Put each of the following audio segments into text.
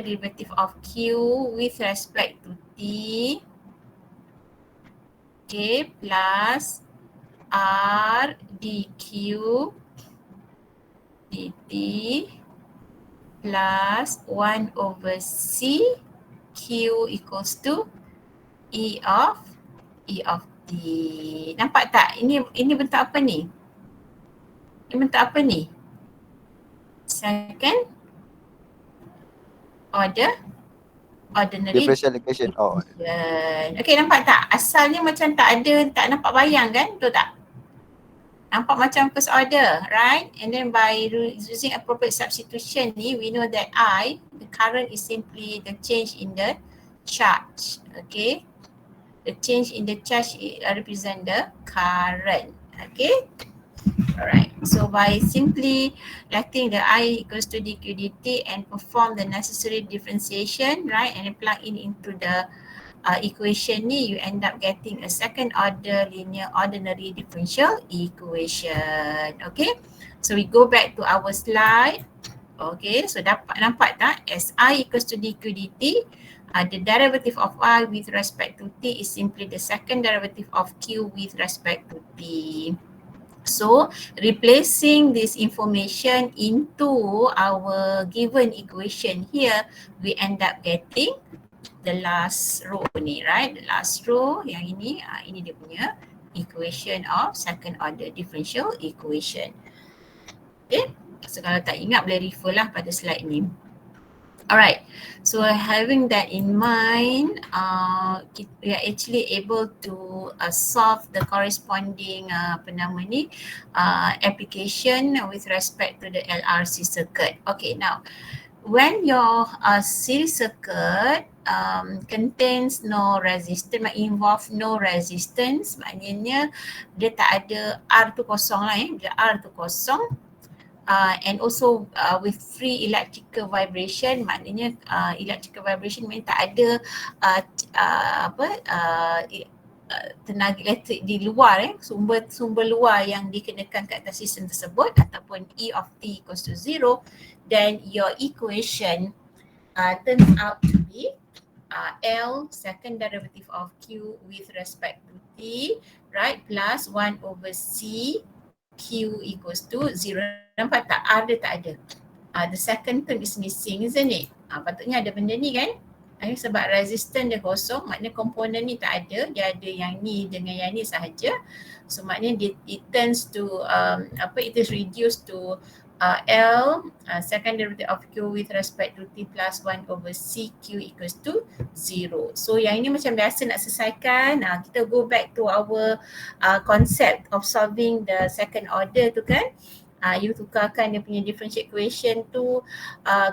derivative of Q with respect to T, okay, plus R dQ dt plus 1 over C Q equals to E of T. Nampak tak? Ini bentuk apa ni? Ini bentuk apa ni? Second order ordinary Differential equation. Oh. Okay, nampak tak? Asalnya macam tak nampak bayang kan? Betul tak? Nampak macam first order, right? And then by using appropriate substitution ni, we know that the current is simply the change in the charge, okay? The change in the charge represent the current, okay? Alright, so by simply letting the I equals to dq dt and perform the necessary differentiation, right? And then plug in into the equation ni, you end up getting a second order linear ordinary differential equation. Okay, so we go back to our slide. Okay, so nampak tak? As I equals to dq dt, the derivative of I with respect to t is simply the second derivative of q with respect to t. So replacing this information into our given equation here, we end up getting the last row ni, right? The last row yang ini dia punya equation of second order differential equation. Okay, so kalau tak ingat boleh refer lah pada slide ni. Alright, so having that in mind, we are actually able to solve the corresponding application with respect to the LRC circuit. Okay, now when your series circuit contains no resistance, involve no resistance, maknanya dia tak ada R tu kosong lah dia R tu kosong. And also with free electrical vibration, maknanya electrical vibration maknanya tak ada tenaga elektrik di luar, sumber luar yang dikenakan kat atas sistem tersebut, ataupun E of T equals to 0, then your equation turns out to be L second derivative of Q with respect to T, right, plus 1 over C Q equals to 0. Nampak tak? R dia tak ada. The second term is missing, isn't it? Patutnya ada benda ni kan? Sebab resistance dia kosong, maknanya komponen ni tak ada. Dia ada yang ni dengan yang ni sahaja. So maknanya it turns to, it is reduced to L second derivative of Q with respect to T plus 1 over C Q equals to 0. So yang ini macam biasa nak selesaikan, kita go back to our concept of solving the second order tu kan. You tukarkan dia punya differential equation tu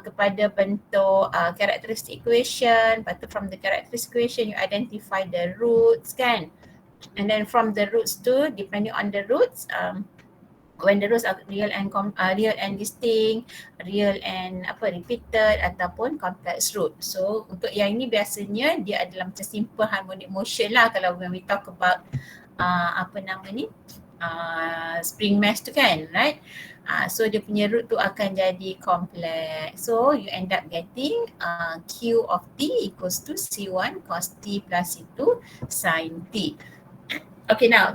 kepada bentuk characteristic equation. Lepas tu from the characteristic equation you identify the roots kan. And then from the roots tu, depending on the roots, when the roots are real and distinct, real and repeated ataupun complex root. So untuk yang ini biasanya dia adalah macam simple harmonic motion lah kalau when we talk about spring mass tu kan, right? So dia punya root tu akan jadi complex. So you end up getting Q of T equals to C1 cos T plus C2 sin T. Okay, now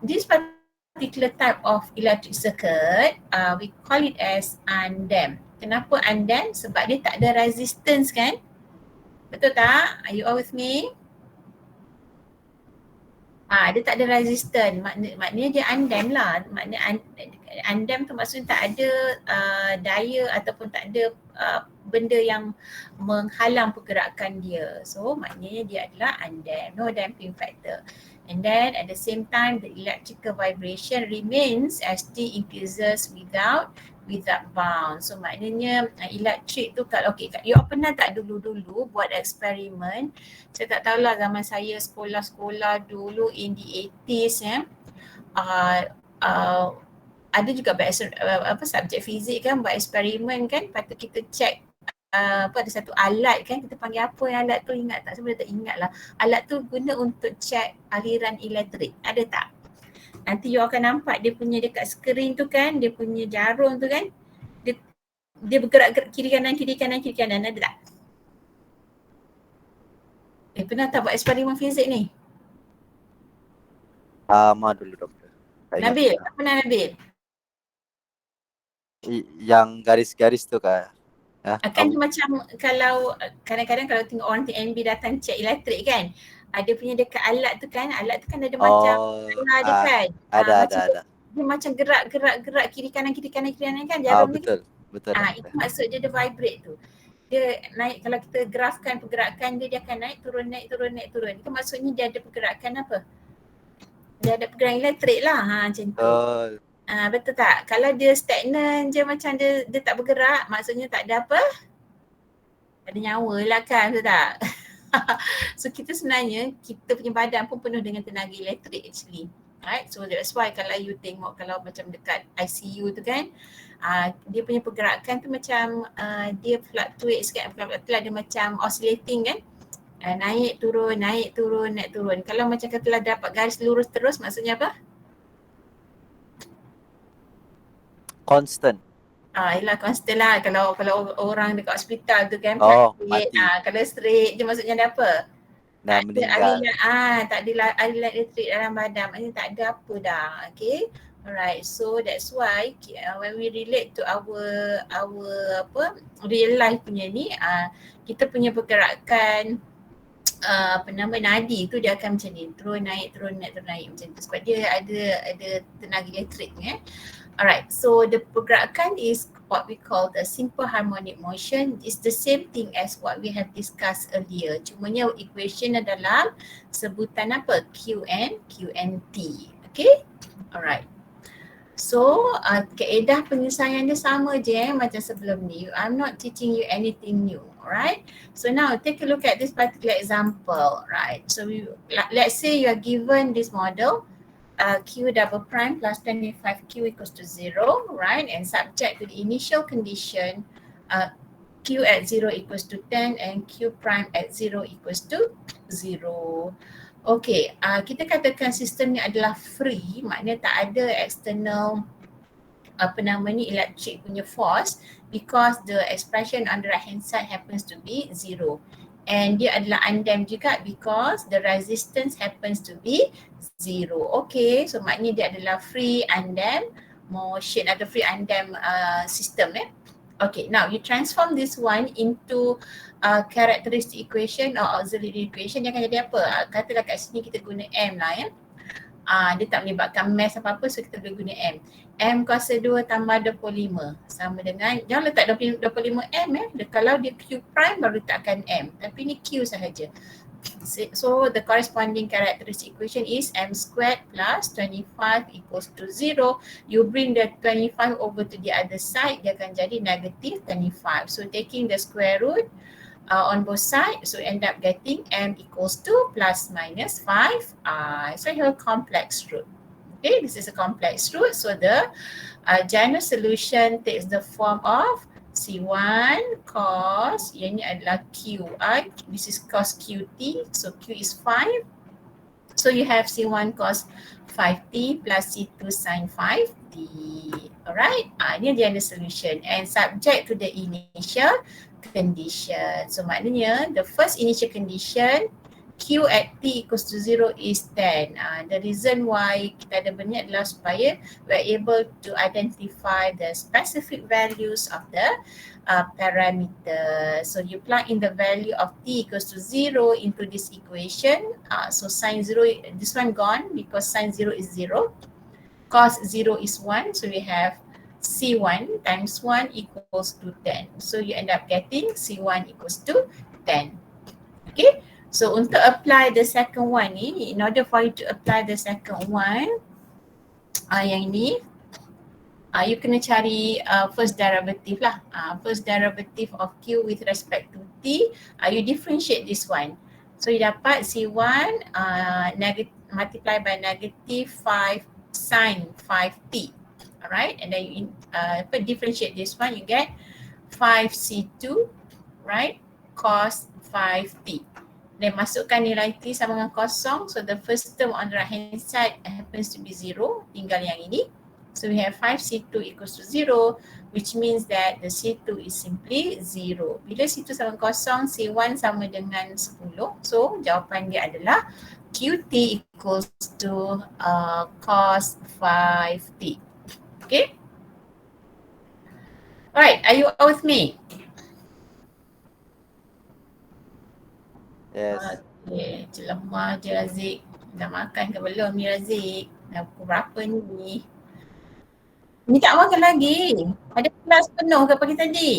this particular type of electric circuit, we call it as undamped. Kenapa undamped? Sebab dia tak ada resistance kan? Betul tak? Are you all with me? Dia tak ada resistance, maknanya dia undamped lah. Maknanya undamped tu maksudnya tak ada daya ataupun tak ada benda yang menghalang pergerakan dia. So maknanya dia adalah undamped, no damping factor. And then at the same time the electrical vibration remains as T increases without bound. So maknanya elektrik tu kalau you pernah tak dulu buat eksperimen? Saya tak tahulah zaman saya sekolah dulu in the 80s ada juga subjek fizik kan buat eksperimen kan, patut kita check ada satu alat kan, kita panggil apa yang alat tu, ingat tak? Saya tak ingat lah. Alat tu guna untuk check aliran elektrik, ada tak? Nanti you akan nampak dia punya dekat skrin tu kan, dia punya jarum tu kan, dia bergerak kiri kanan, ada tak? Pernah tak buat eksperimen fizik ni? Lama dulu doktor. Tak ingat. Nabil, tak pernah Nabil? Yang garis-garis tu kah? Kan dia macam kalau kadang-kadang kalau tengok orang TNB datang check elektrik kan, ada punya dekat alat tu kan ada macam dia kan. Ada. Dia macam gerak kiri kanan kan jarum ni. Betul. Itu maksud dia vibrate tu. Dia naik, kalau kita grafkan pergerakan dia akan naik turun. Itu maksudnya dia ada pergerakan apa? Dia ada pergerakan elektrik lah, macam tu. Betul tak? Kalau dia stagnan je macam dia tak bergerak, maksudnya tak ada apa? Ada nyawa lah kan, betul tak? So kita sebenarnya, kita punya badan pun penuh dengan tenaga elektrik actually. Right? So that's why kalau you tengok kalau macam dekat ICU tu kan, dia punya pergerakan tu macam dia fluctuate sikit, dia macam oscillating kan. Naik turun. Kalau macam katalah dapat garis lurus terus, maksudnya apa? Constant. Yelah constant lah. Kalau orang dekat hospital tu kan mati. Kalau straight je maksudnya ada apa? Dah meninggal. Tak ada aliran elektrik dalam badan, maknanya tak ada apa dah. Okay. Alright, so that's why when we relate to our real life punya ni, kita punya pergerakan nadi tu dia akan macam ni, turun naik macam tu, sebab dia ada tenaga elektrik ni. Alright, so the pergerakan is what we call the simple harmonic motion. It's the same thing as what we have discussed earlier. Cumanya equation dalam sebutan apa? Q and T. Okay? Alright. So, kaedah penyelesaian dia sama je macam sebelum ni. I'm not teaching you anything new. Alright? So now take a look at this particular example. Right? So let's say you are given this model. Q double prime plus 25Q equals to 0, right? And subject to the initial condition, Q at 0 equals to 10 and Q prime at 0 equals to 0. Okay, kita katakan sistem ni adalah free, maknanya tak ada external electric punya force, because the expression on the right hand side happens to be 0. And dia adalah undamped juga because the resistance happens to be 0. Okay, so maknanya dia adalah free undamped motion atau free undamped system. Okay, now you transform this one into characteristic equation or auxiliary equation. Dia akan jadi apa? Katalah kat sini kita guna M lah ya. Dia tak melibatkan mass apa-apa, so kita boleh guna M. M kuasa 2 tambah 25 sama dengan, jangan letak 25 M kalau dia Q prime baru letakkan M, tapi ni Q sahaja. So the corresponding characteristic equation is M squared plus 25 equals to 0. You bring the 25 over to the other side, dia akan jadi negative 25. So taking the square root on both sides, so end up getting M equals to plus minus 5I. So you have a complex root. Okay, this is a complex root. So the general solution takes the form of C1 cos, yang ni adalah QI, this is cos QT, so Q is 5. So you have C1 cos 5T plus C2 sin 5T. Alright, ini dia the solution and subject to the initial condition. So maknanya the first initial condition, Q at T equals to 0 is 10. The reason why kita ada benda ni adalah supaya we're able to identify the specific values of the parameter. So you plug in the value of T equals to 0 into this equation. So sin 0, this one gone because sin 0 is 0. Cos 0 is 1, so we have C1 times 1 equals to 10. So you end up getting C1 equals to 10. Okay. So untuk apply the second one ni, in order for you to apply the second one, yang ni, you kena cari first derivative lah. First derivative of Q with respect to T, you differentiate this one. So you dapat C1 multiply by negative 5 sin 5T. Alright, and then you differentiate this one, you get 5C2, right, cos 5T. Then masukkan nilai T sama dengan kosong. So the first term on the right hand side happens to be 0. Tinggal yang ini. So we have 5C2 equals to 0, which means that the C2 is simply 0. Bila C2 sama kosong, C1 sama dengan 10. So jawapan dia adalah QT equals to cos 5T. Okay? Alright, are you all with me? Yes. Okay, celemah je Razik. Dah makan ke belum ni Razik? Dah pukul berapa ni? Ni tak makan lagi. Ada kelas penuh ke pagi tadi?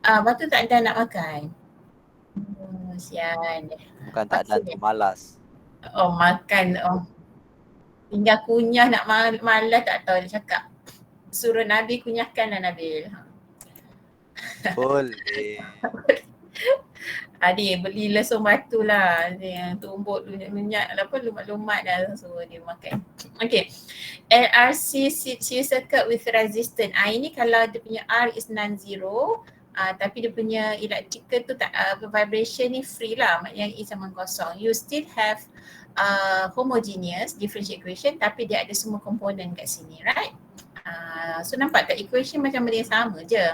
Lepas tu tak ada nak makan. Sian. Bukan tak ada tu, malas. Oh makan. Oh. Tinggal kunyah nak malas tak tahu dia cakap. Suruh Nabil kunyahkan lah Nabil. Boleh. Adik beli lesung batu lah. Yang tumbuk minyak apa lumat-lumat dah suruh dia makan. Okay. LRC shear circuit with resistance. Ini kalau dia punya R is non-zero. Tapi dia punya electrical tu tak vibration ni free lah. Maknanya E sama kosong. You still have homogeneous differential equation tapi dia ada semua komponen kat sini, right? So nampak tak equation macam benda yang sama je.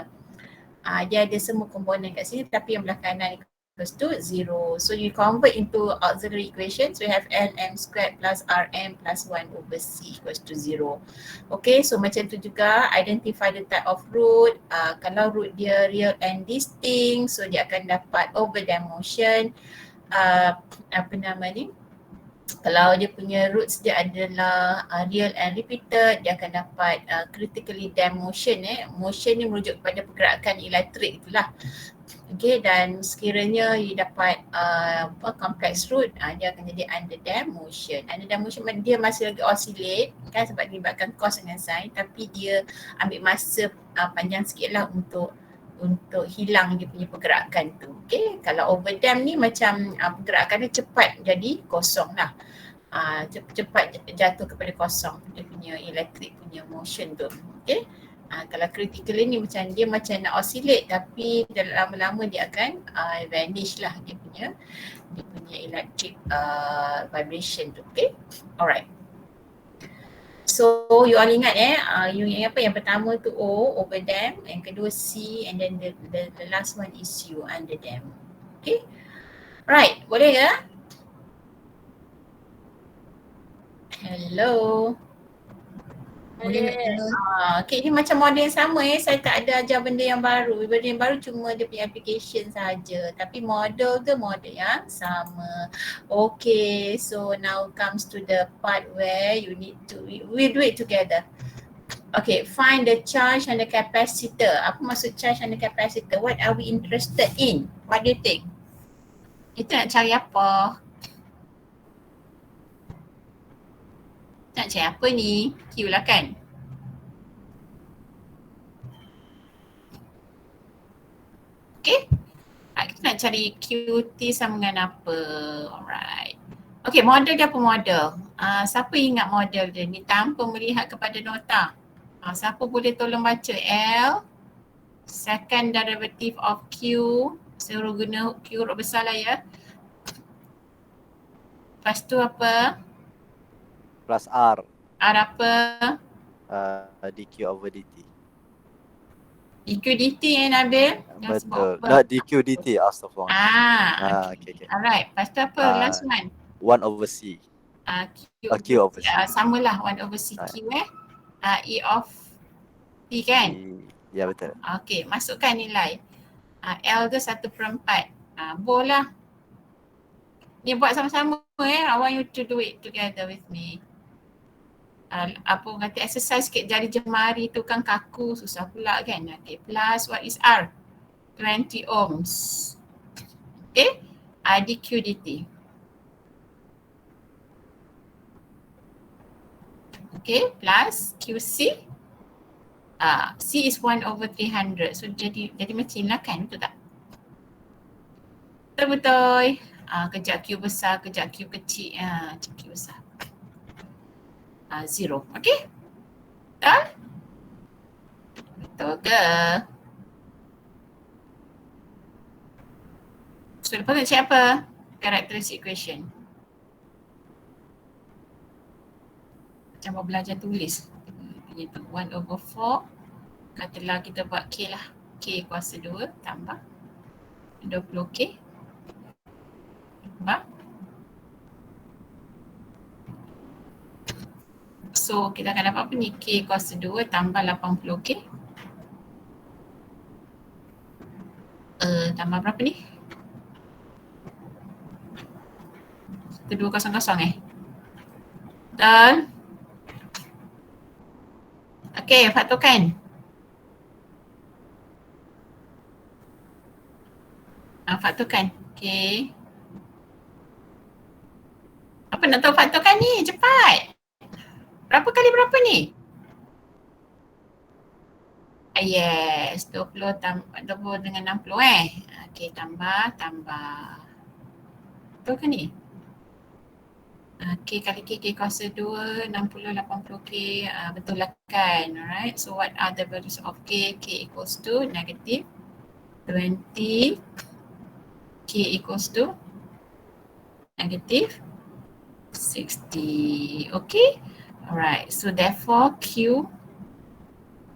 Dia ada semua komponen kat sini tapi yang belah kanan equals to 0. So you convert into auxiliary equation. So you have Lm squared plus Rm plus 1 over C equals to 0. Okay, so macam tu juga identify the type of root. Kalau root dia real and distinct, so dia akan dapat overdamp motion. Apa nama ni? Kalau dia punya roots dia adalah real and repeated, dia akan dapat critically damped motion. Motion ni merujuk kepada pergerakan elektrik itulah. Okay, dan sekiranya you dapat complex root, dia akan jadi underdamped motion. Underdamped motion dia masih lagi oscillate kan sebab dilibatkan cos dengan sin, tapi dia ambil masa panjang sikit lah untuk hilang dia punya pergerakan tu. Okay, kalau overdamp ni macam pergerakan dia cepat jadi kosong lah. Cepat jatuh kepada kosong dia punya elektrik punya motion tu. Okay, kalau critical ni macam dia macam nak oscillate tapi dalam lama-lama dia akan vanish lah dia punya electric vibration tu. Okay, alright. So you all ingat yang apa, yang pertama tu O, overdamp, yang kedua C, and then the last one is U, underdamp. Okay, right, boleh ke? Hello. Boleh. Okay, ni macam model yang sama saya tak ada ajar benda yang baru. Benda yang baru cuma dia punya application saja. Tapi model tu model yang sama. Okay, so now comes to the part where you need to, we do it together. Okay, find the charge and the capacitor. Apa maksud charge and the capacitor? What are we interested in? What do you think? Kita nak cari apa? Nak cari apa ni? Q lah kan? Okay. Kita nak cari QT sama dengan apa? Alright. Okay, model dia apa model? Siapa ingat model dia ni tanpa melihat kepada nota? Siapa boleh tolong baca? L, second derivative of Q, suruh guna Q huruf besar lah ya. Lepas tu apa? Plus R. R apa? dq over dt. dq dt Nabil? Betul. Not dq dt, astagfirullah. Okay. Alright, lepas tu apa? Last one? 1 over C. Q over C. Samalah 1 over C Q E of T kan? Ya betul. Okay, masukkan nilai. L tu 1/4. Boleh. Ni buat sama-sama I want you to do it together with me. Apa kata exercise sikit jari jemari tu kan kaku, susah pula kan. Okay, plus what is R? 20 ohms. Okay, dq dt. Okay, plus QC. C is 1 over 300. So jadi macam lah kan, betul tak? Betul. Kejap Q besar, kejap Q kecil. Q besar. 0. Okay? Betul? Betul ke? So lepas nak cari apa? Characteristic equation. macam belajar tulis. Itu 1/4. Katalah kita buat K lah. K kuasa 2 tambah 20K. Tambah. So kita akan dapat apa ni? K kuasa 2 tambah 80K. Tambah berapa ni? 1200 Betul? Okey, faktorkan. Faktorkan. Okey. Apa nak tahu faktorkan ni? Cepat. Berapa kali berapa ni? Yes, 20 dengan 60 Okey, tambah. Betul ke ni? K kali K kuasa 2, 60, 80K. Betul lah kan? Alright, so what are the values of K? K equals to negative 20. K equals to negative 60. Okay? Alright, so therefore Q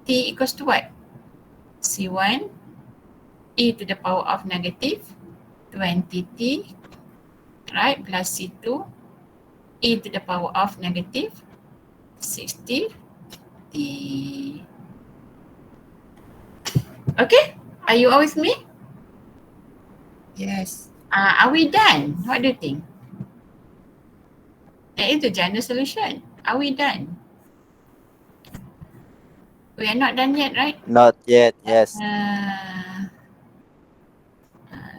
T equals to what? C1 e to the power of negative 20T, right, plus C2 e to the power of negative 60T. Okay? Are you all with me? Yes. Are we done? What do you think? That is the general solution. Are we done? We are not done yet, right? Not yet, yes.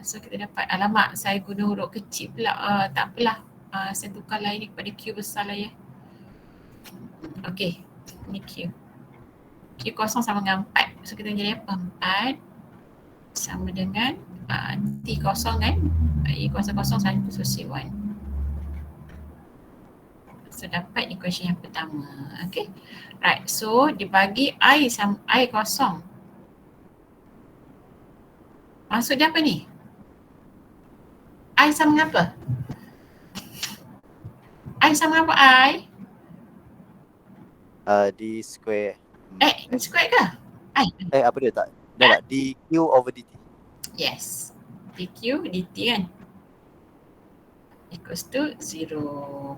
So kita dapat, alamak saya guna huruf kecil pula. Tak apalah. Saya tukarlah ini kepada Q besar lah ya. Okay, ini Q. Q kosong sama dengan 4. So kita jadi apa? 4 sama dengan T kosong kan? E kuasa kosong 1 so C1. So dapat equation yang pertama. Okay. Right. So dibagi I kosong. Maksud dia apa ni? I sama dengan apa? I sama dengan apa I? D square. D square ke? I? Apa dia tak? Dah tak? dq over dt. Yes. dq dt kan? Equals to 0.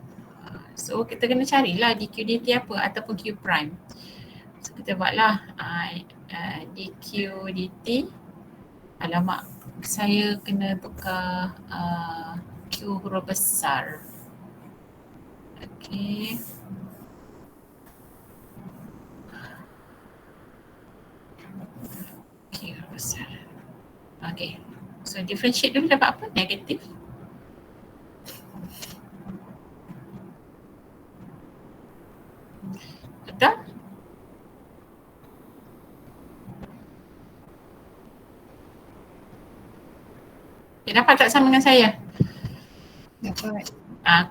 So kita kena carilah dq dt apa ataupun q prime. So kita buatlah dq dt. Alamak, saya kena tukar q huruf besar. Okay. Q huruf besar. Okay. So differentiate dulu dapat apa? Negatif. Betul? Okay, dapat tak sama dengan saya? Dapat.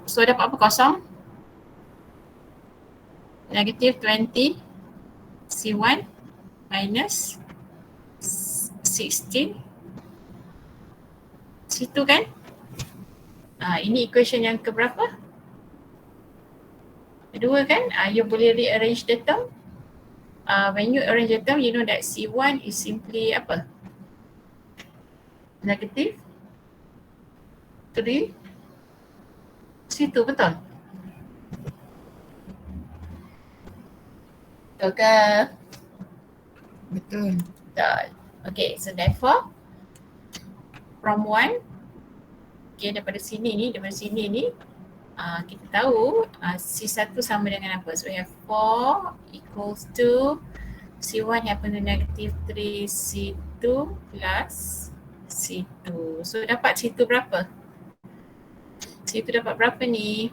So dapat apa? Kosong? Negatif 20 C1 minus 16 C2 kan? Ini equation yang keberapa? Kedua kan? You boleh rearrange the term. When you arrange the term, you know that C1 is simply apa? Negative 3 C2, betul? Betul ke? Betul. Betul. Okay, so therefore from 1, okay, daripada sini ni, kita tahu C1 sama dengan apa? So we have 4 equals to C1 happen to negative 3 C2 plus C2. So dapat C2 berapa? C2 dapat berapa ni?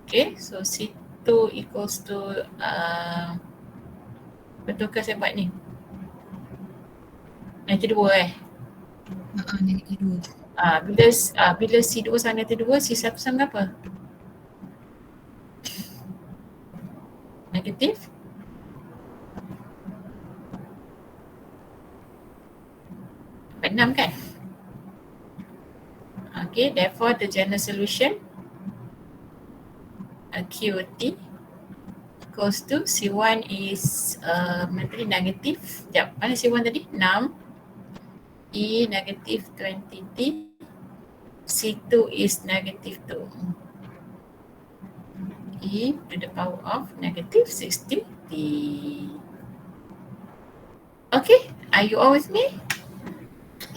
Okay, so C2 equals to betul ke saya buat ni? Negatif 2 Negatif 2. Bila C2 sama negatif 2, C1 sama apa? Negatif 6 kan? Okay, therefore the general solution QT equals to C1 is mana tadi negatif. Sekejap, mana C1 tadi? 6. E negative 20T. C2 is negative 2. E to the power of negative 60T. Okay, are you all with me?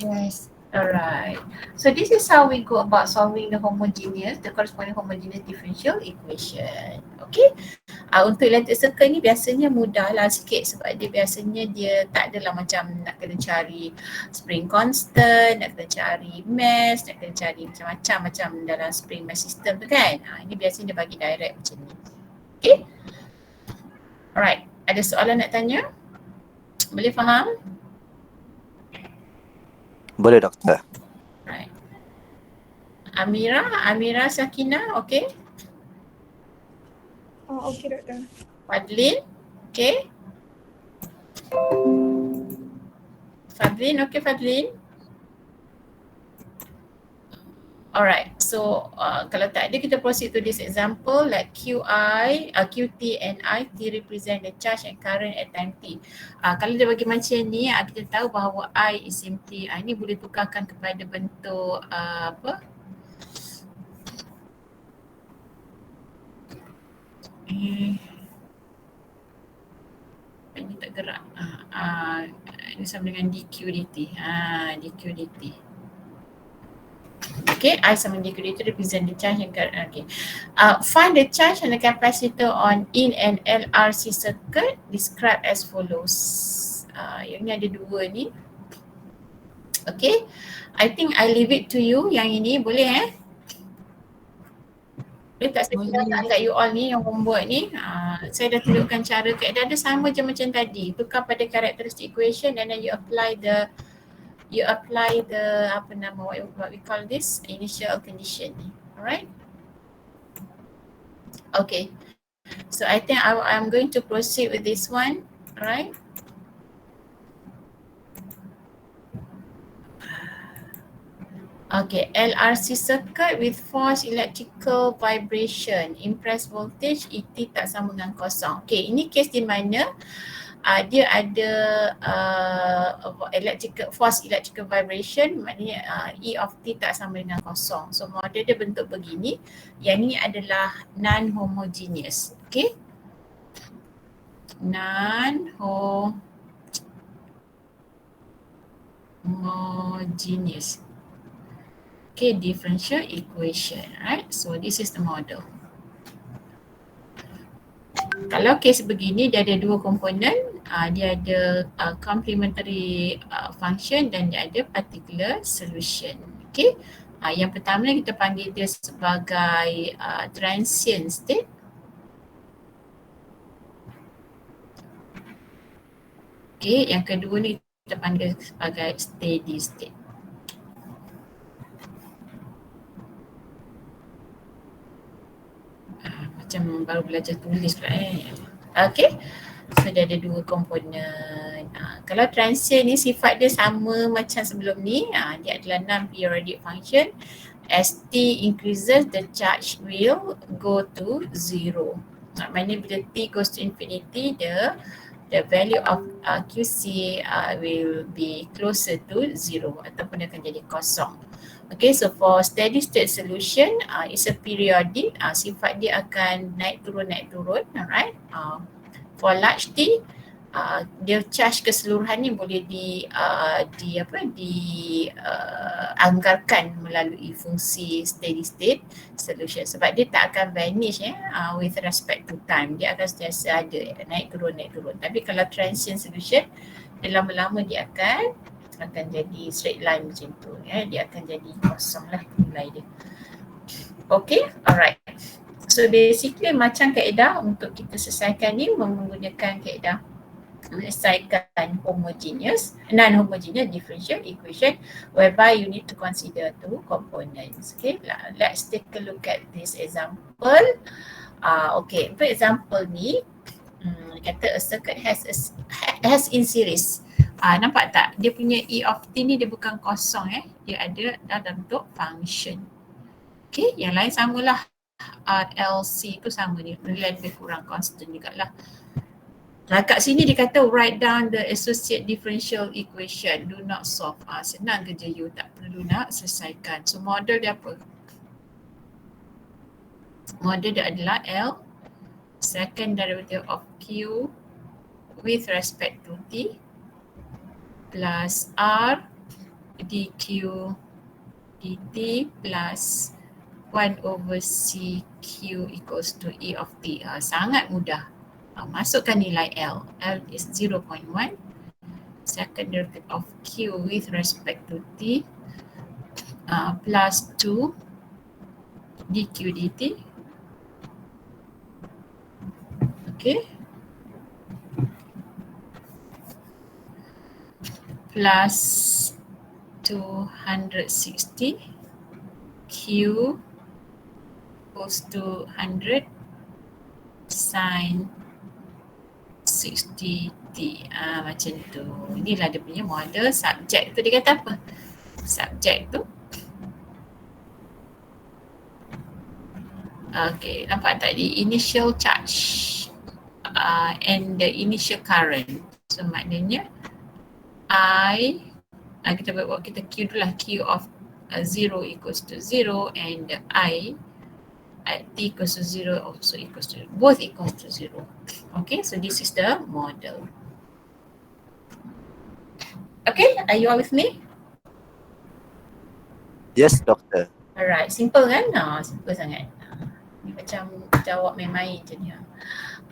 Yes. Alright. So this is how we go about solving the corresponding homogeneous differential equation. Okay. Untuk electric circle ni biasanya mudah lah sikit sebab dia biasanya dia tak adalah macam nak kena cari spring constant, nak kena cari mass, nak kena cari macam-macam macam dalam spring mass system tu kan. Ini biasanya dia bagi direct macam ni. Okay. Alright. Ada soalan nak tanya? Boleh faham? Boleh doktor. Right. Amira Sakina, okay? Oh, okay doktor. Fadlin, okay? Fadlin, okay Fadlin? Alright, so kalau tak ada kita proceed to this example like QI, QT and IT represent the charge and current at time T. Kalau dia bagi macam ni, kita tahu bahawa I is simply, ini boleh tukarkan kepada bentuk apa? Ini tak gerak. Ini sama dengan dq/dt. dq/dt. Okay, I sama dq dt represent the charge and current. Okay. Find the charge and the capacitor on in an LRC circuit described as follows. Yang ni ada dua ni. Okay. I think I leave it to you. Yang ini boleh Boleh tak saya tunjukkan kat you all ni yang homework ni. Saya dah tunjukkan cara keadaan dia sama je macam tadi. Tukar pada characteristic equation and then you apply the apa nama what we call this initial condition ni. Alright. Okay. So I think I'm going to proceed with this one. Alright. Okay, LRC circuit with force electrical vibration, impressed voltage ET tak sama dengan kosong. Okay, ini case di mana dia ada force electrical vibration, maknanya E of T tak sama dengan kosong. So model dia bentuk begini, yang ini adalah non-homogeneous. Okay, non-homogeneous. Okay, differential equation, right? So this is the model. Kalau case begini, dia ada dua komponen, dia ada complementary function dan dia ada particular solution. Okay, yang pertama kita panggil dia sebagai transient state. Okay, yang kedua ni kita panggil sebagai steady state. Macam baru belajar tulis pula Okay, so dia ada dua komponen. Kalau transient ni sifat dia sama macam sebelum ni, dia adalah non-periodic function. As T increases, the charge will go to 0. Maknanya bila T goes to infinity, the value of QC will be closer to 0 ataupun dia akan jadi kosong. Okay, so for steady state solution, it's a periodic, sifat dia akan naik turun, alright. For large T, dia charge keseluruhan ni boleh dianggarkan melalui fungsi steady state solution sebab dia tak akan vanish with respect to time. Dia akan sentiasa ada naik turun. Tapi kalau transient solution, dia lama-lama dia akan jadi straight line macam tu, dia akan jadi kosong lah nilai dia. Okay, alright. So basically macam kaedah untuk kita selesaikan ni menggunakan kaedah menyelesaikan non-homogeneous differential equation whereby you need to consider two components. Okay, let's take a look at this example. Okay, untuk example ni, kata a circuit has in series Nampak tak? Dia punya E of T ni dia bukan kosong dia ada dalam bentuk function. Okay, yang lain samalah. LC tu sama ni, lebih kurang constant jugalah. Kat sini dia kata write down the associate differential equation, do not solve. Senang kerja you, tak perlu nak selesaikan. So model dia apa? Model dia adalah L second derivative of Q with respect to T plus R dQ dt plus 1 over C Q equals to E of T. Sangat mudah. Masukkan nilai L. L is 0.1. Second derivative of Q with respect to T plus 2 dQ dt. Okay. Plus 260 Q equals to 100 sin 60T. Macam tu. Inilah dia punya model subjek tu. Dia kata apa? Subjek tu. Okay, nampak tak? The initial charge and the initial current. So maknanya I, kita buat kita Q dulu lah. Q of 0 equals to 0 and I at T equals to 0 also equals to 0. Both equals to 0. Okay, so this is the model. Okay, are you all with me? Yes, Doctor. Alright, simple kan? Simple sangat. Ni macam jawab main-main je ni.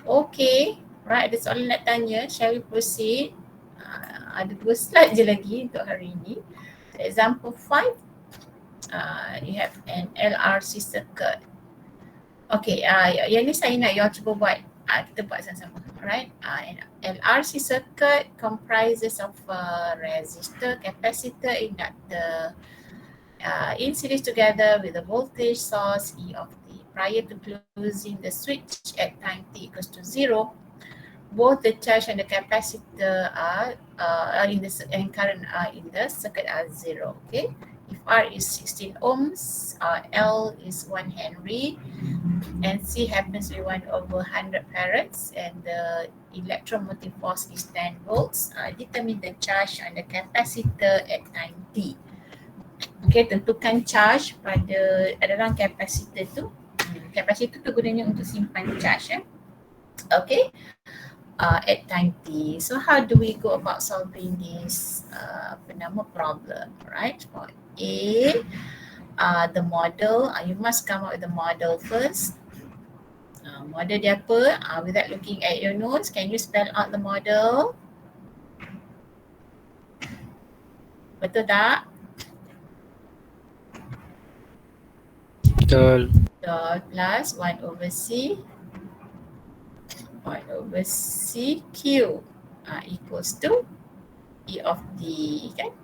Okay, right, ada soalan nak tanya. Shall we proceed? Ada 2 slide je lagi untuk hari ini. Example 5, you have an LRC circuit. Okay, yang ni saya nak you all cuba buat. Kita buat sama-sama. Alright, an LRC circuit comprises of resistor, capacitor, inductor in series together with a voltage source E of T. Prior to closing the switch at time T equals to 0, both the charge and the capacitor are in the and current are in the circuit are 0. Okay, if R is 16 ohms, L is 1 Henry, and C happens to be 1 over 100 farads, and the electromotive force is 10 volts. Determine the charge on the capacitor at time T. Okay, tentukan charge pada dalam capacitor tu. Capacitor tu gunanya untuk simpan charge. Okay, at time T. So how do we go about solving this problem, right? For A, the model, you must come up with the model first. Model dia apa? Without looking at your notes, can you spell out the model? Betul tak? Betul. Betul. Plus 1 over C 1 over C Q equals to E of T kan?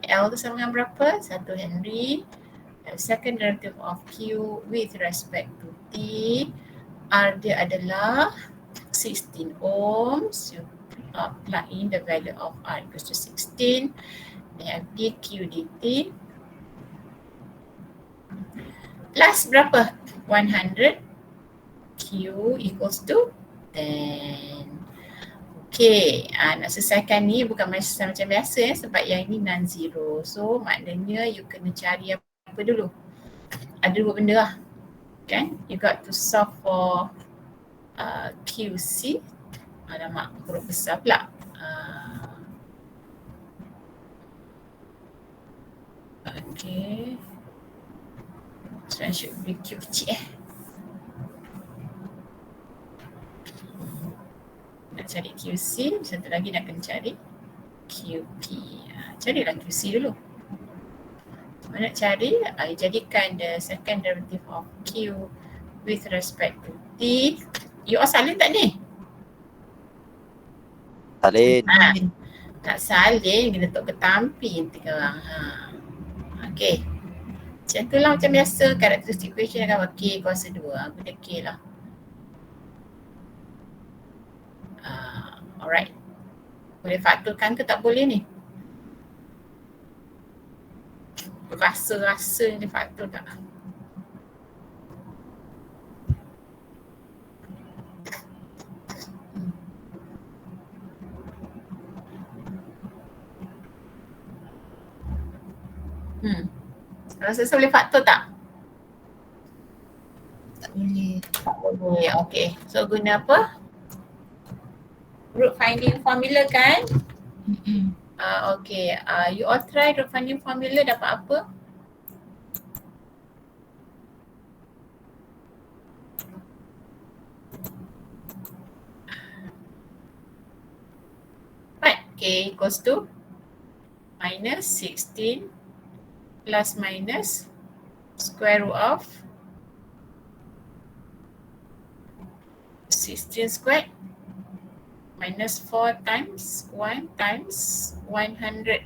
L tu sama dengan berapa? 1 Henry. Second derivative of Q with respect to T. R dia adalah 16 ohms. You plug in the value of R equals to 16. We have dQ dt. Plus berapa? 100. Q equals to 10. Okay, nak selesaikan ni bukan macam biasa sebab yang ini non-zero. So maknanya you kena cari apa dulu? Ada 2 benda lah. Kan? You got to solve for QC. Alamak, huruf besar pula. Okay. So I should be QC Nak cari QC, satu lagi nak kena cari QP. Carilah QC dulu. Mana nak cari? Jadikan the second derivative of Q with respect to T. You all salin tak ni? Salin. Tak salin, kena tok ketampi nanti korang. Okay. Macam tu lah macam biasa. Characteristic equation akan K kuasa 2. Benda K lah. Alright. Boleh faktorkan ke tak boleh ni? Rasa-rasa ni faktor tak? Rasa boleh faktor tak? Tak boleh. Tak boleh. Okay. So guna apa? Root finding formula kan? Okay. You all try root finding formula, dapat apa? K equals to minus 16 plus minus square root of 16 squared minus 4 times 1 times 100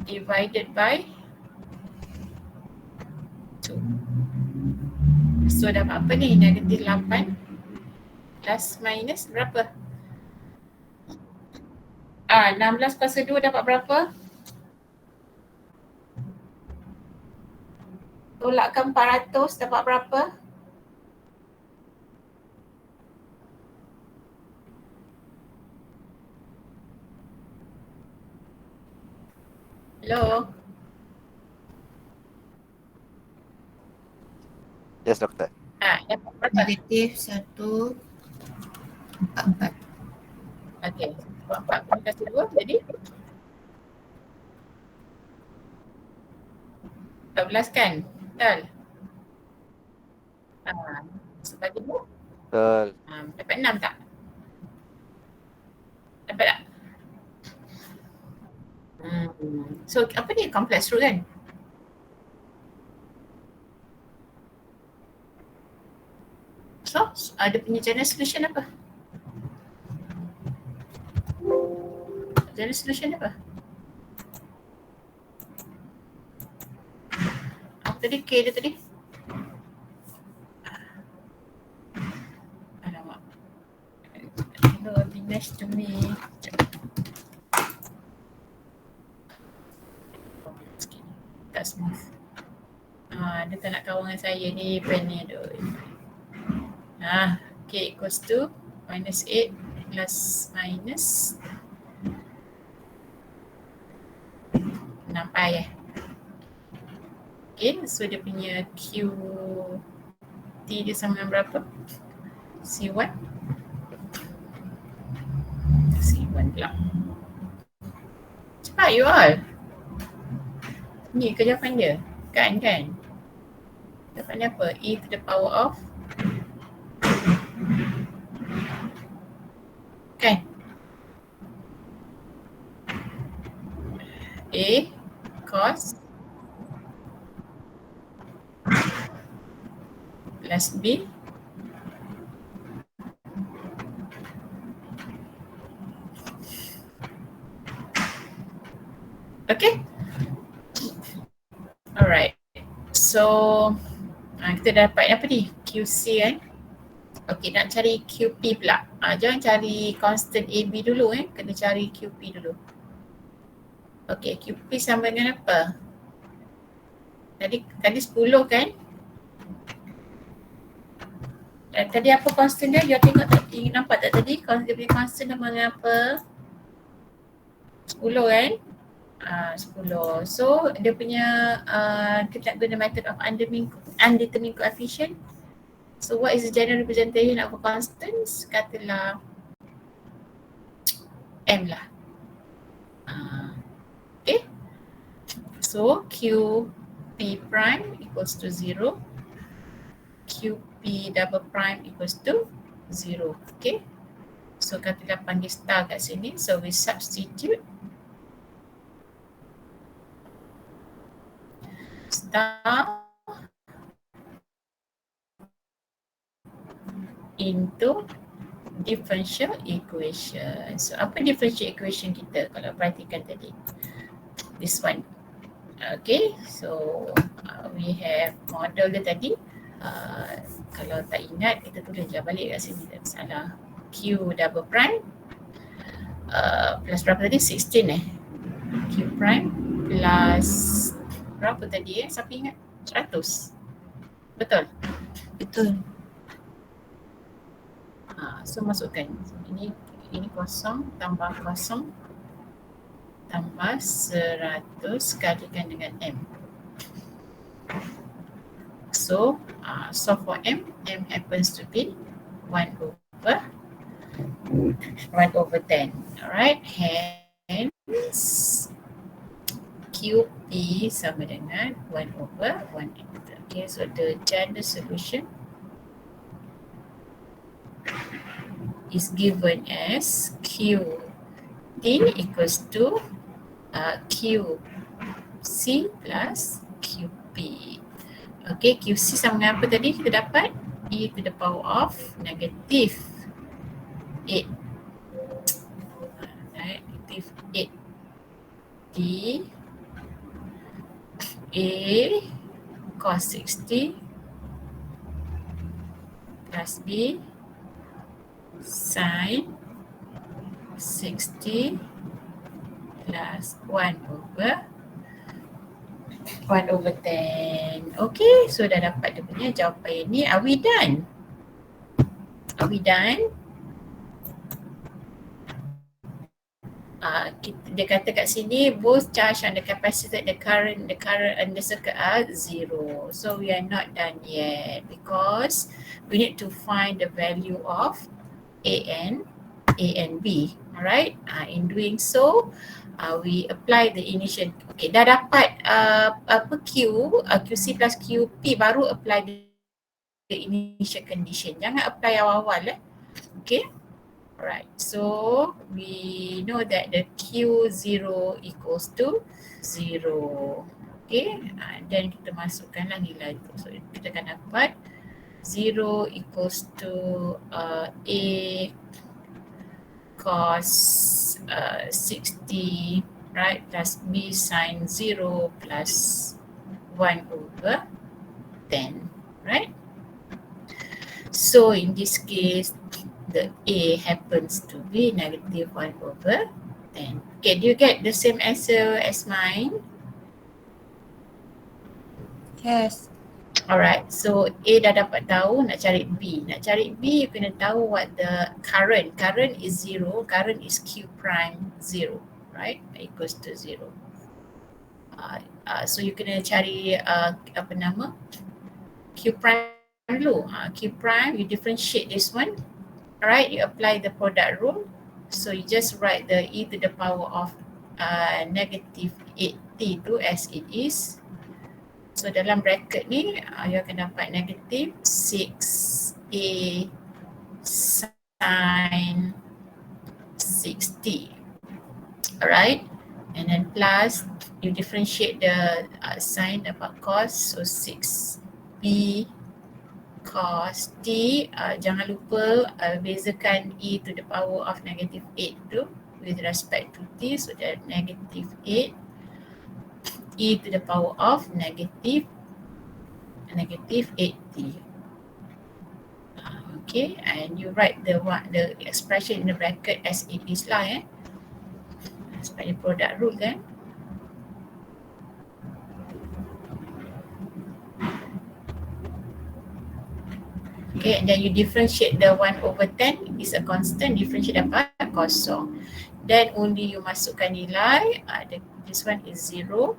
divided by 2. So dapat apa ni? Negatif 8 plus minus berapa? 16 kuasa 2 dapat berapa? Tolakkan 400 dapat berapa? Hello? Yes, doktor. Dapat berapa? Negatif 144. Okey. 4 kasih 2 jadi 14 kan? Betul? Sebagai 2? Betul. Dapat 6 tak? Dapat tak? So apa ni? Complex root kan? So ada punya general solution apa? General solution apa? Apa tadi? K dia tadi? Alamak. Hello, be nice to me. Tak smooth. Dia tak nak kawan dengan saya ni, pen ni aduh. K equals to minus 8 plus minus 6i Okay, so dia punya QT dia sama dengan berapa? C1 pula. Cepat you all. Ni kejawapan dia. Kan? Jawapan dia apa? E to the power of kan? A cos plus B okay? Alright. So kita dapat apa ni? QC kan? Okay, nak cari QP pula. Jangan cari constant AB dulu kena cari QP dulu. Okay, QP sama dengan apa? Tadi 10 kan? Dan tadi apa constant dia? Dia tengok tak? Nampak tak tadi? Dia punya constant sama dengan apa? 10 kan? 10. So dia punya kita nak guna method of undetermined coefficient. So what is the general representation of a constants? Katalah M lah. Okay. So QP prime equals to 0. QP double prime equals to 0. Okay. So katalah panggil star kat sini. So we substitute star into differential equation. So apa differential equation kita kalau perhatikan tadi? This one. Okay, so we have model dia tadi. Kalau tak ingat kita tulis je balik kat sini, tak salah. Q double prime plus berapa tadi? 16 Q prime plus berapa tadi siapa ingat? 100. Betul? Betul. So masukkan ini kosong tambah kosong tambah 100 kalikan dengan M. So solve for M happens to be 1 over 10. Alright, hence QP sama dengan 1 over 1. Okay, so the general solution is given as QD equals to QC plus QP. Okay, QC sama dengan apa tadi kita dapat? E to the power of negative 8. Negative 8. D A cos 60 plus B sin 60 plus 1 over 10. Okay, so dah dapat dia punya jawapan ni. Are we done? Are we done? Dia kata kat sini both charge and the capacitor, the current and the circuit are 0. So we are not done yet because we need to find the value of A and B. Alright, in doing so we apply the initial. Okay, dah dapat QC plus QP, baru apply the initial condition. Jangan apply awal-awal Okay. Alright, so we know that the Q0 equals to 0. Okay, then kita masukkanlah nilai tu. So kita akan dapat 0 equals to A cos 60, right, plus B sin 0 plus 1 over 10, right? So in this case, the A happens to be negative 1 over 10. Okay, do you get the same answer as mine? Yes. Alright, so A dah dapat tahu, nak cari B. Nak cari B, you kena tahu what the current. Current is 0, current is Q prime 0, right? Equals to 0. So you kena cari apa nama? Q prime dulu. Q prime, you differentiate this one. Alright, you apply the product rule. So you just write the e to the power of negative 8t tu as it is. So dalam bracket ni, you akan dapat negative 6a sin 60. Alright, and then plus, you differentiate the sign dapat cos, so 6b cos t, jangan lupa bezakan e to the power of negative 8 tu with respect to t, so that negative 8 e to the power of negative 8t. Okay, and you write the expression in the bracket as it is lah sebagai product rule kan. Okay, and then you differentiate the 1 over 10 is a constant, differentiate dapat kosong. Then only you masukkan nilai, this one is 0,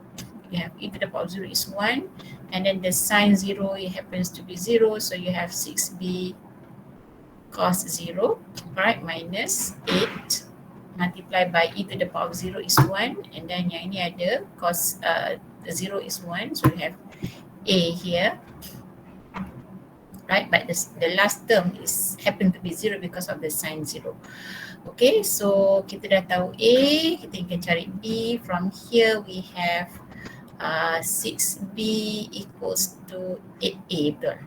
you have e to the power of 0 is 1, and then the sign 0, it happens to be 0, so you have 6b cos 0, right, minus 8 multiplied by e to the power of 0 is 1, and then yang ini ada cos the 0 is 1, so you have a here. Right, but the last term is happen to be 0 because of the sign 0. Okay, so kita dah tahu A, kita akan cari B. From here we have 6B equals to 8A, betul?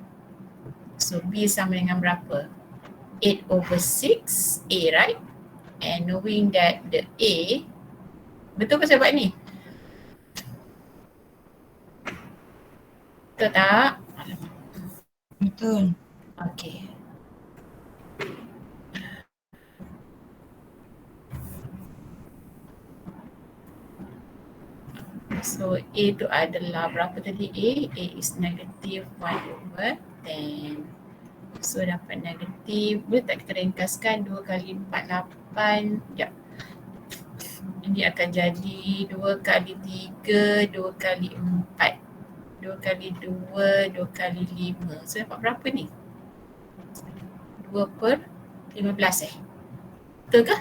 So B sama dengan berapa? 8 over 6A, right? And knowing that the A, betul ke saya buat ni? Betul tak? Betul. Okay. So A tu adalah berapa tadi A? A is negative 1/10. So dapat negatif, boleh tak kita ringkaskan 2 kali 4, 8. Sekejap. Ini akan jadi 2 kali 3, 2 kali 4. 2 kali 2, 2 kali 5. So dapat berapa ni? 2/15 Betul ke?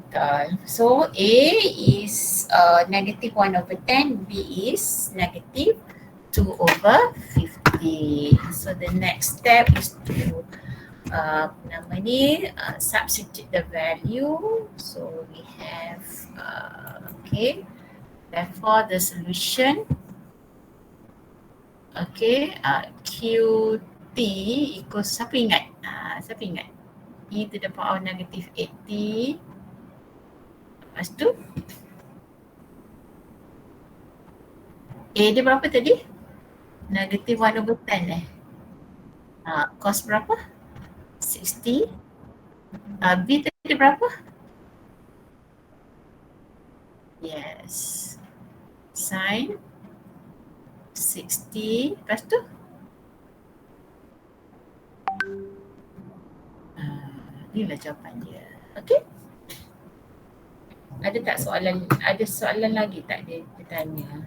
Betul. So A is negative 1/10, B is negative 2/50. So the next step is to substitute the value. So we have okay. Therefore the solution QT equals, siapa ingat? E to the power of negative 80. Lepas tu A dia berapa tadi? Negative 1/10 cos berapa? 60. B tadi berapa? Yes. Sin 60. Lepas tu? Inilah jawapan dia. Okay? Ada soalan lagi tak dia tanya?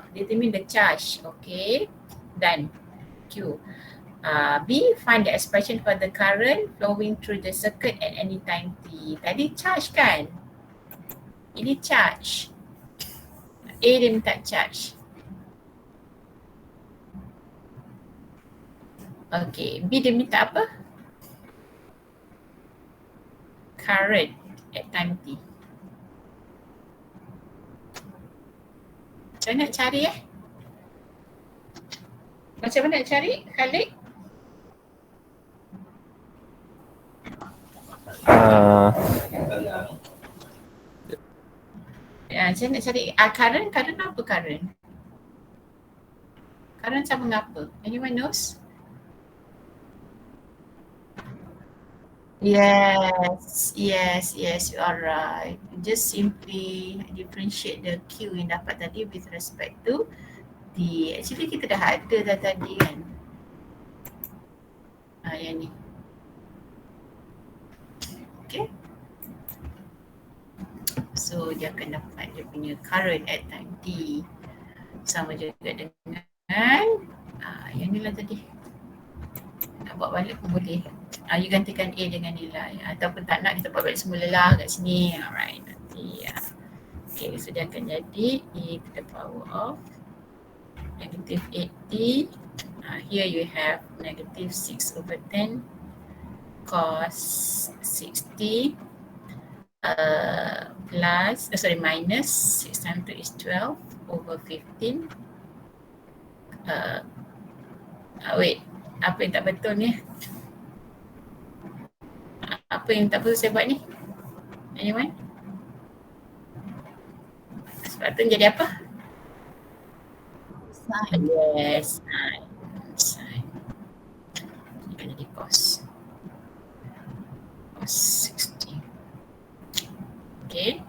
Determine the charge. Okay. Done. Q. B, find the expression for the current flowing through the circuit at any time t. Tadi charge kan? Ini charge. A dia minta charge. Okay, B dia minta apa? Current at time t. Macam mana nak cari Macam mana nak cari, Khalid? Macam mana nak cari current apa current? Current sama dengan apa? Anyone knows? Yes, you are right. Just simply differentiate the Q yang dapat tadi with respect to D. Actually kita dah ada dah tadi kan. Yang ni. Okay. So dia akan dapat dia punya current at time T sama juga dengan yang ni lah tadi. Nak buat balik pun boleh. You gantikan A dengan nilai ataupun tak nak kita buat balik semula lah kat sini. Alright, nanti okay, so dia akan jadi E to the power of negative 80. Here you have negative 6/10 cos 60 minus 6 times 2 is 12/15. Wait, apa yang tak betul ni? Apa yang tak betul saya buat ni? Anyone? Sepatutnya jadi apa? Sin. Yes, sin. Ini kan jadi cos 60. Okay.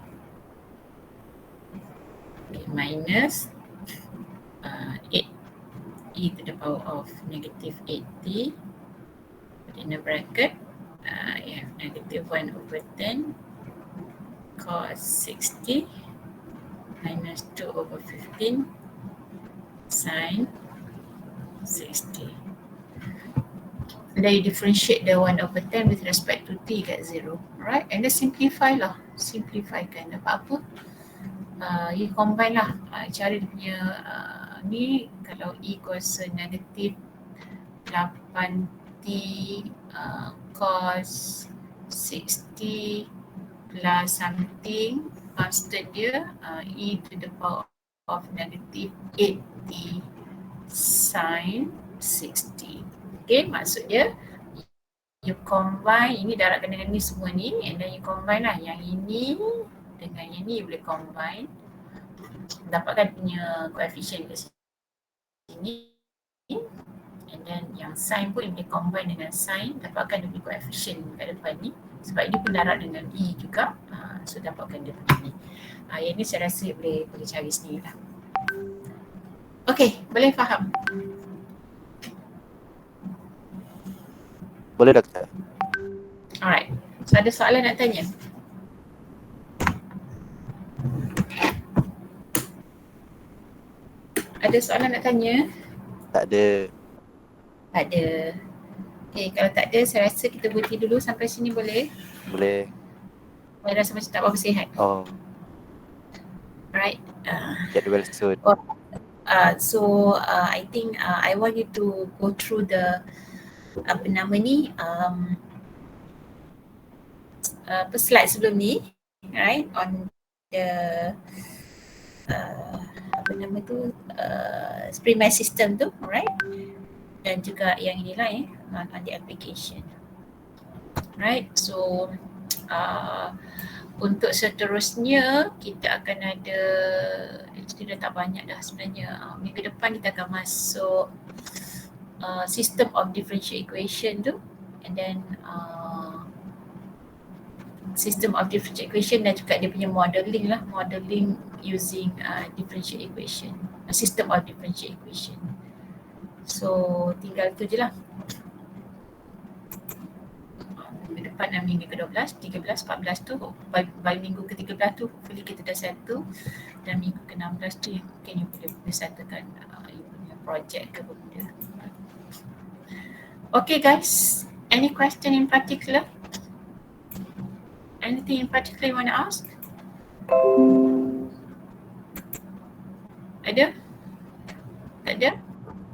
Minus 8 e to the power of negative 80 in a bracket. You have negative 1/10 cos 60 minus 2/15 sin 60. Then you differentiate the 1/10 with respect to t kat 0, right? And then simplify lah. Simplifykan apa-apa. You combine lah. Cari dia punya ni kalau E kuasa negatif 8t cos 60 plus something constant dia E to the power of negative 8t sin 60. Okay, maksud dia you combine ini darabkan dengan ni semua ni and then you combine lah yang ini dengan yang ni, you boleh combine dapatkan punya coefficient kat sini and then yang sin pun you boleh combine dengan sin dapatkan dia punya coefficient kat depan ni sebab dia pun darab dengan E juga. So dapatkan dia begini. Yang ni saya rasa boleh cari sendiri lah. Okay, boleh faham? Boleh doktor. Alright, so ada soalan nak tanya? Ada soalan nak tanya? Tak ada. Tak ada. Okay, kalau tak ada saya rasa kita berhenti dulu sampai sini boleh? Boleh. Saya rasa macam tak berapa sihat. Oh, Alright. get well soon. So I think I want you to go through the apa nama ni slide sebelum ni, right, on the apa nama tu sprint my system tu, right, dan juga yang inilah on the application, right. So untuk seterusnya kita akan ada, actually dah tak banyak dah sebenarnya. Minggu depan kita akan masuk system of differential equation tu, and then system of differential equation dan juga dia punya modeling lah, modeling using differential equation, system of differential equation. So tinggal tu je lah. Minggu depan dan minggu ke-12, 13, 14 tu, by minggu ke-13 tu hopefully kita dah settle, dan minggu ke-16 tu mungkin you boleh settlekan you punya project ke benda. Okay guys, any question in particular? Anything in particular you want to ask? Ada? Tak ada?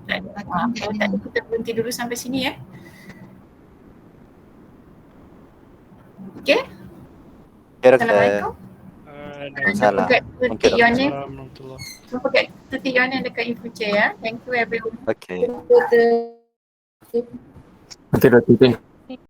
Tak ada. Kalau tak ada kita berhenti dulu sampai sini ya. Okay? Assalamualaikum. Don't forget to tick your name. Don't forget to tick your name dekat info chair ya. Thank you everyone. Okay. Okay, Dr.